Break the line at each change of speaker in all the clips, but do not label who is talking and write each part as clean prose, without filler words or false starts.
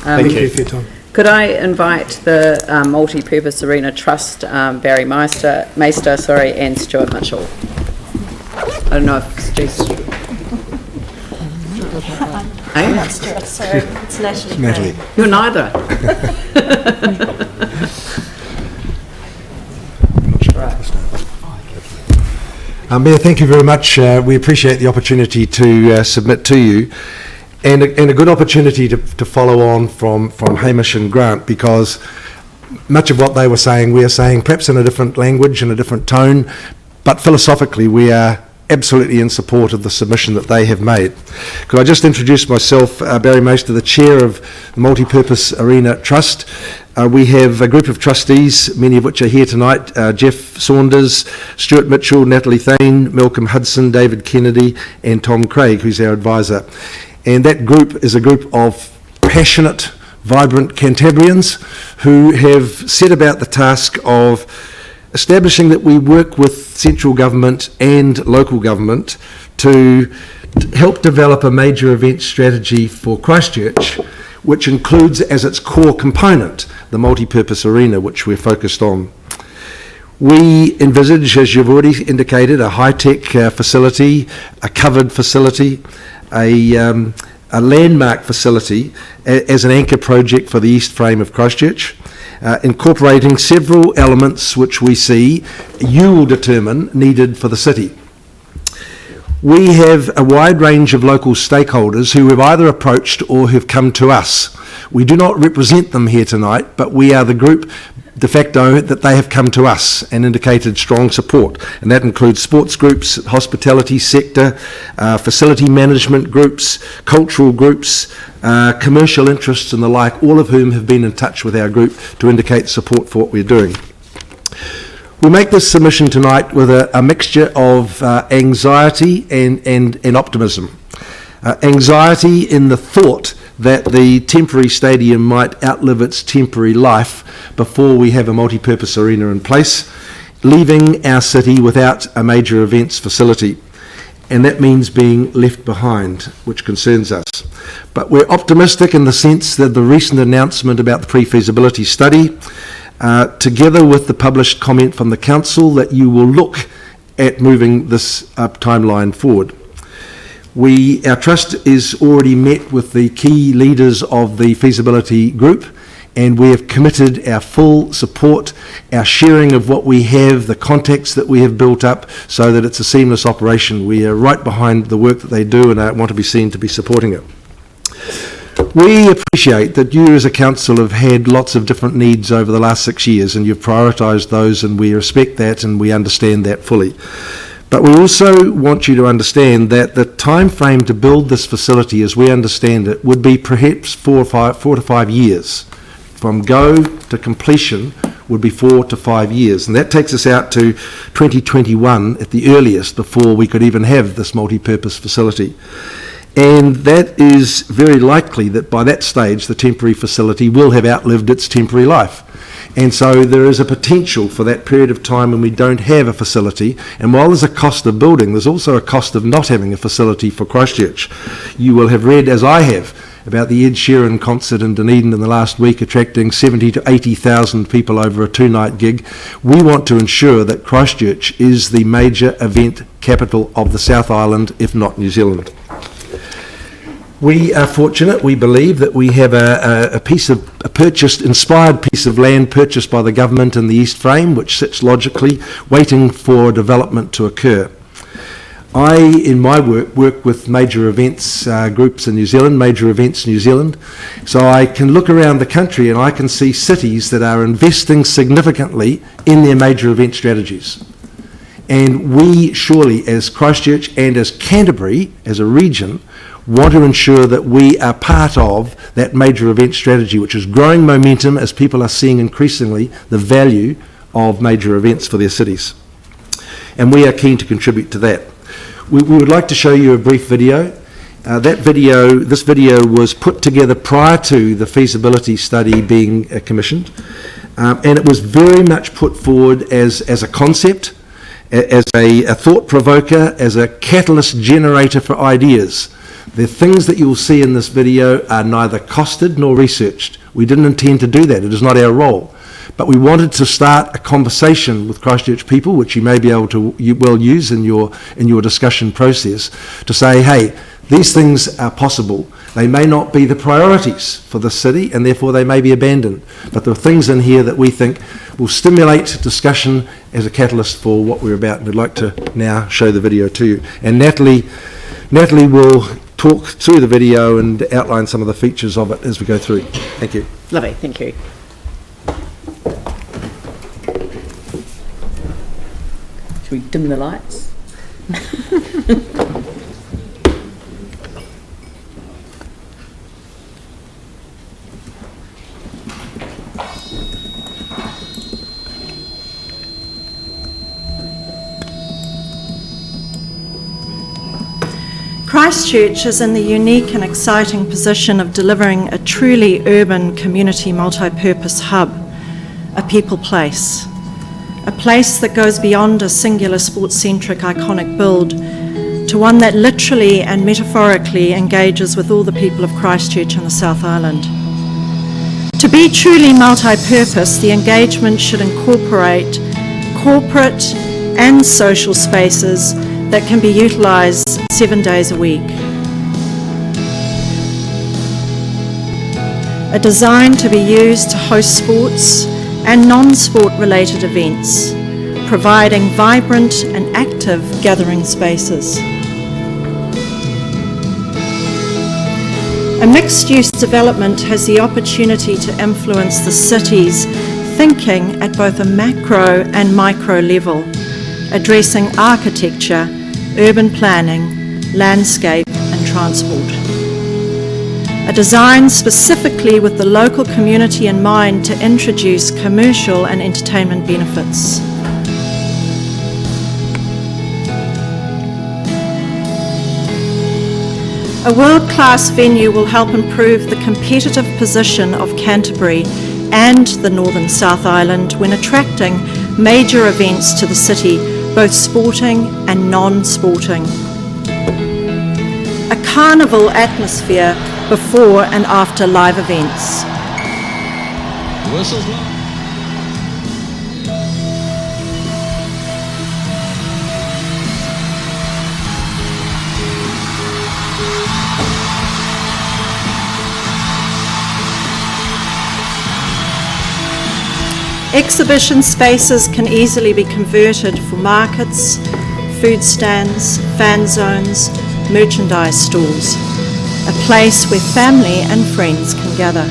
Thank you for your time.
Could I invite the Multi-Purpose Arena Trust, Barry Maister, and Stuart Mitchell. I don't know if Stu's...
I'm not Stuart, sorry. It's
Natalie.
You're neither.
Mayor, thank you very much. We appreciate the opportunity to submit to you, and a good opportunity to follow on from Hamish and Grant, because much of what they were saying, we are saying perhaps in a different language and a different tone, but philosophically we are absolutely in support of the submission that they have made. Could I just introduce myself, Barry Maister, the chair of the Multi-Purpose Arena Trust. We have a group of trustees, many of which are here tonight, Jeff Saunders, Stuart Mitchell, Natalie Thane, Malcolm Hudson, David Kennedy and Tom Craig, who's our advisor. And that group is a group of passionate, vibrant Cantabrians who have set about the task of establishing that we work with central government and local government to help develop a major event strategy for Christchurch, which includes as its core component the multi-purpose arena, which we're focused on. We envisage, as you've already indicated, a high-tech facility, a covered facility, a landmark facility as an anchor project for the east frame of Christchurch, incorporating several elements which we see you will determine needed for the city. We have a wide range of local stakeholders who have either approached or have come to us. We do not represent them here tonight, but we are the group de facto that they have come to us and indicated strong support, and that includes sports groups, hospitality sector, facility management groups, cultural groups, commercial interests and the like, all of whom have been in touch with our group to indicate support for what we're doing. We make this submission tonight with a mixture of anxiety and optimism. Anxiety in the thought that the temporary stadium might outlive its temporary life before we have a multi-purpose arena in place, leaving our city without a major events facility. And that means being left behind, which concerns us. But we're optimistic in the sense that the recent announcement about the pre-feasibility study, together with the published comment from the council, that you will look at moving this timeline forward. Our trust is already met with the key leaders of the feasibility group, and we have committed our full support, our sharing of what we have, the contacts that we have built up, so that it's a seamless operation. We are right behind the work that they do, and I want to be seen to be supporting it. We appreciate that you as a council have had lots of different needs over the last 6 years, and you've prioritised those, and we respect that and we understand that fully. But we also want you to understand that the time frame to build this facility, as we understand it, would be perhaps 4 to 5 years. From go to completion would be 4 to 5 years, and that takes us out to 2021 at the earliest before we could even have this multi-purpose facility. And that is very likely that by that stage the temporary facility will have outlived its temporary life. And so there is a potential for that period of time when we don't have a facility. And while there's a cost of building, there's also a cost of not having a facility for Christchurch. You will have read, as I have, about the Ed Sheeran concert in Dunedin in the last week, attracting 70 to 80,000 people over a 2-night gig. We want to ensure that Christchurch is the major event capital of the South Island, if not New Zealand. We are fortunate, we believe, that we have a inspired piece of land purchased by the government in the East Frame, which sits logically, waiting for development to occur. I, in my work with major events groups in New Zealand, Major Events New Zealand, so I can look around the country and I can see cities that are investing significantly in their major event strategies. And we surely, as Christchurch and as Canterbury, as a region, want to ensure that we are part of that major event strategy, which is growing momentum as people are seeing increasingly the value of major events for their cities. And we are keen to contribute to that. We would like to show you a brief video. This video was put together prior to the feasibility study being commissioned, and it was very much put forward as a concept, as a thought provoker, as a catalyst generator for ideas. The things that you will see in this video are neither costed nor researched. We didn't intend to do that. It is not our role. But we wanted to start a conversation with Christchurch people, which you may be able to use in your discussion process, to say, hey, these things are possible. They may not be the priorities for the city, and therefore they may be abandoned. But there are things in here that we think will stimulate discussion as a catalyst for what we're about. And we'd like to now show the video to you. And Natalie will talk through the video and outline some of the features of it as we go through. Thank you.
Lovely, thank you. Should we dim the lights?
Christchurch is in the unique and exciting position of delivering a truly urban community multi-purpose hub, a people place. A place that goes beyond a singular sports-centric iconic build to one that literally and metaphorically engages with all the people of Christchurch and the South Island. To be truly multi-purpose, the engagement should incorporate corporate and social spaces that can be utilised 7 days a week. A design to be used to host sports and non-sport related events, providing vibrant and active gathering spaces. A mixed-use development has the opportunity to influence the city's thinking at both a macro and micro level, addressing architecture, urban planning, landscape and transport. A design specifically with the local community in mind to introduce commercial and entertainment benefits. A world-class venue will help improve the competitive position of Canterbury and the Northern South Island when attracting major events to the city, both sporting and non-sporting. A carnival atmosphere before and after live events.
Whistles loud.
Exhibition spaces can easily be converted for markets, food stands, fan zones, merchandise stalls, a place where family and friends can gather.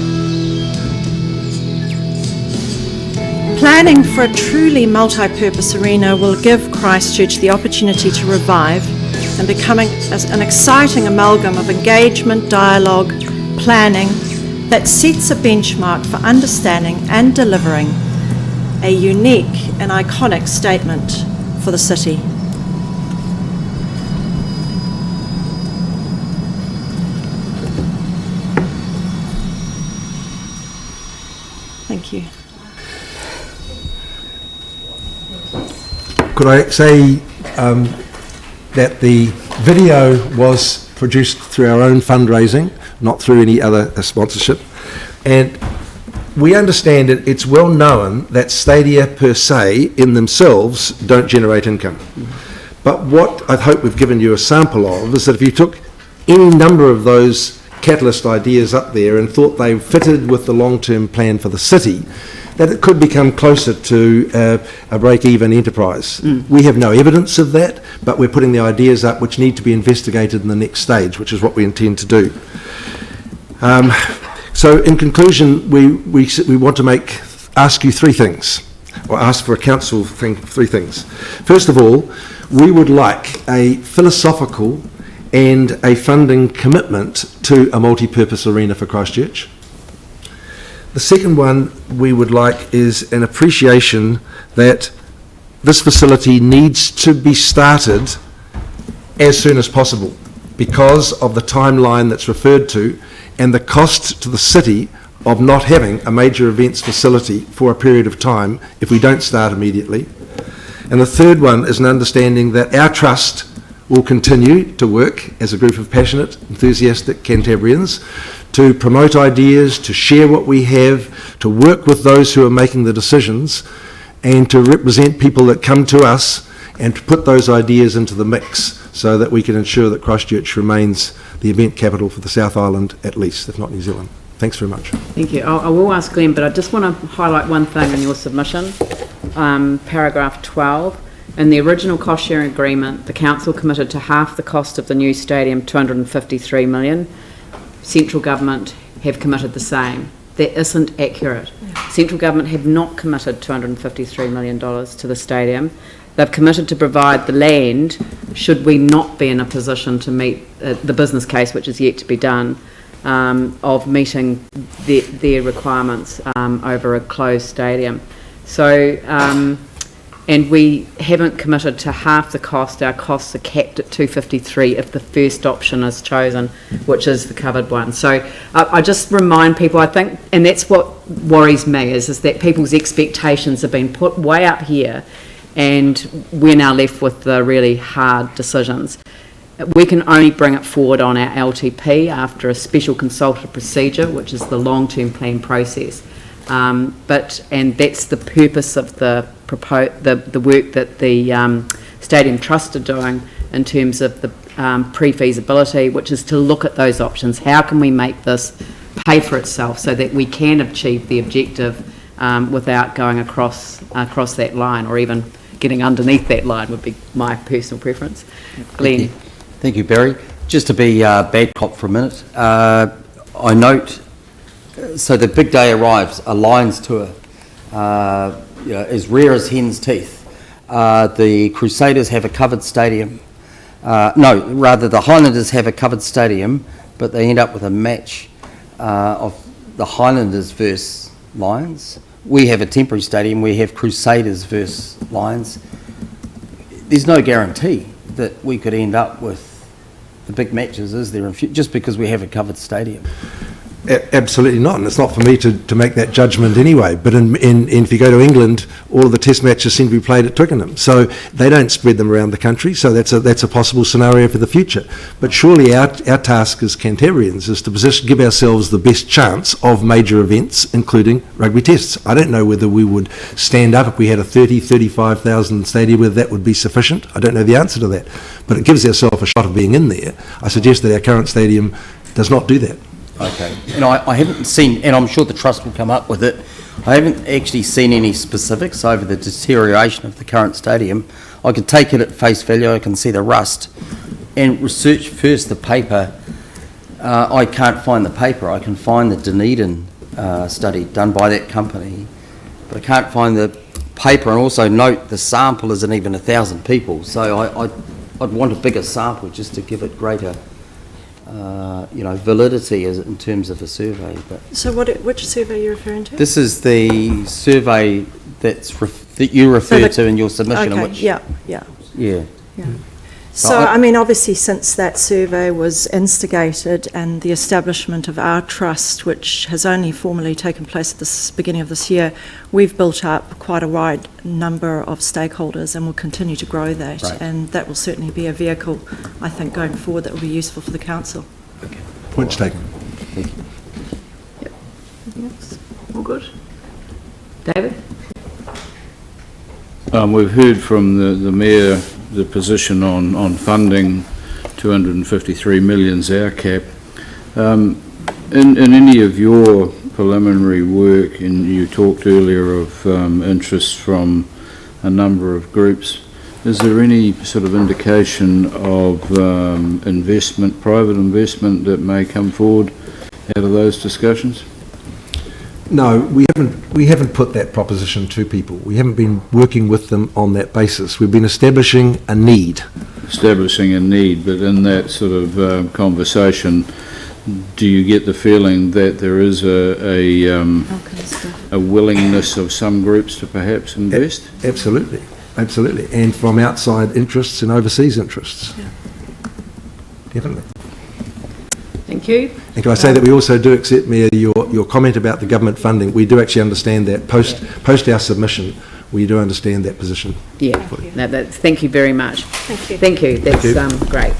Planning for a truly multi-purpose arena will give Christchurch the opportunity to revive and becoming an exciting amalgam of engagement, dialogue, planning that sets a benchmark for understanding and delivering a unique and iconic statement for the city. Thank you.
Could I say that the video was produced through our own fundraising, not through any other sponsorship, and we understand that it's well known that stadia per se in themselves don't generate income. But what I hope we've given you a sample of is that if you took any number of those catalyst ideas up there and thought they fitted with the long-term plan for the city, that it could become closer to a break-even enterprise. We have no evidence of that, but we're putting the ideas up which need to be investigated in the next stage, which is what we intend to do. So in conclusion, we want to ask you three things, or ask for a council thing, three things. First of all, we would like a philosophical and a funding commitment to a multi-purpose arena for Christchurch. The second one we would like is an appreciation that this facility needs to be started as soon as possible because of the timeline that's referred to and the cost to the city of not having a major events facility for a period of time if we don't start immediately. And the third one is an understanding that our trust will continue to work as a group of passionate, enthusiastic Cantabrians to promote ideas, to share what we have, to work with those who are making the decisions, and to represent people that come to us and to put those ideas into the mix so that we can ensure that Christchurch remains the event capital for the South Island at least, if not New Zealand. Thanks very much.
Thank you. I will ask Glenn, but I just want to highlight one thing in your submission, paragraph 12. In the original cost-sharing agreement, the council committed to half the cost of the new stadium, $253 million. Central government have committed the same. That isn't accurate. Central government have not committed $253 million to the stadium. They've committed to provide the land should we not be in a position to meet the business case, which is yet to be done, of meeting their requirements over a closed stadium. So, and we haven't committed to half the cost. Our costs are capped at 253 if the first option is chosen, which is the covered one. So I just remind people, I think, and that's what worries me, is that people's expectations have been put way up here and we're now left with the really hard decisions. We can only bring it forward on our LTP after a special consultative procedure, which is the long-term plan process. And that's the purpose of the work that the Stadium Trust are doing in terms of the pre-feasibility, which is to look at those options. How can we make this pay for itself so that we can achieve the objective without going across that line, or even getting underneath that line would be my personal preference. Glenn.
Thank you, Barry. Just to be bad cop for a minute, I note, so the big day arrives, a Lions tour, as rare as hen's teeth. The Crusaders have a covered stadium. The Highlanders have a covered stadium, but they end up with a match of the Highlanders versus Lions. We have a temporary stadium, we have Crusaders versus Lions. There's no guarantee that we could end up with the big matches, is there, just because we have a covered stadium?
Absolutely not, and it's not for me to make that judgment anyway. But if you go to England, all of the test matches seem to be played at Twickenham, so they don't spread them around the country. So that's a possible scenario for the future. But surely our task as Cantabrians is to give ourselves the best chance of major events, including rugby tests. I don't know whether we would stand up if we had a 35,000 stadium, whether that would be sufficient. I don't know the answer to that, but it gives ourselves a shot of being in there. I suggest that our current stadium does not do that.
Okay, and I haven't seen, and I'm sure the Trust will come up with it, I haven't actually seen any specifics over the deterioration of the current stadium. I can take it at face value, I can see the rust, and research first the paper. I can't find the paper, I can find the Dunedin study done by that company, but I can't find the paper, and also note the sample isn't even 1,000 people, so I'd want a bigger sample just to give it greater validity in terms of a survey. But
So which survey are you referring to?
this is the survey that you referred to in your submission.
Okay,
in which,
yeah.
So
So, I mean, obviously, since that survey was instigated and the establishment of our trust, which has only formally taken place at the beginning of this year, we've built up quite a wide number of stakeholders and will continue to grow that.
Right.
And that will certainly be a vehicle, I think, going forward that will be useful for the council.
Okay.
Point taken.
Thank you.
Yep. Anything else? All good? David?
We've heard from the Mayor the position on funding. 253 million's our cap. In any of your preliminary work, and you talked earlier of interest from a number of groups, is there any sort of indication of investment, private investment, that may come forward out of those discussions?
No, we haven't put that proposition to people. We haven't been working with them on that basis. We've been establishing a need.
Establishing a need, but in that sort of conversation, do you get the feeling that there is a willingness of some groups to perhaps invest?
Absolutely, absolutely. And from outside interests and overseas interests.
Yeah.
Definitely.
Thank you.
And can I say that we also do accept, Mayor, your comment about the government funding. We do actually understand that post our submission, we do understand that position.
Yeah, no, thank you very much.
Thank you.
Thank you, that's
you.
great.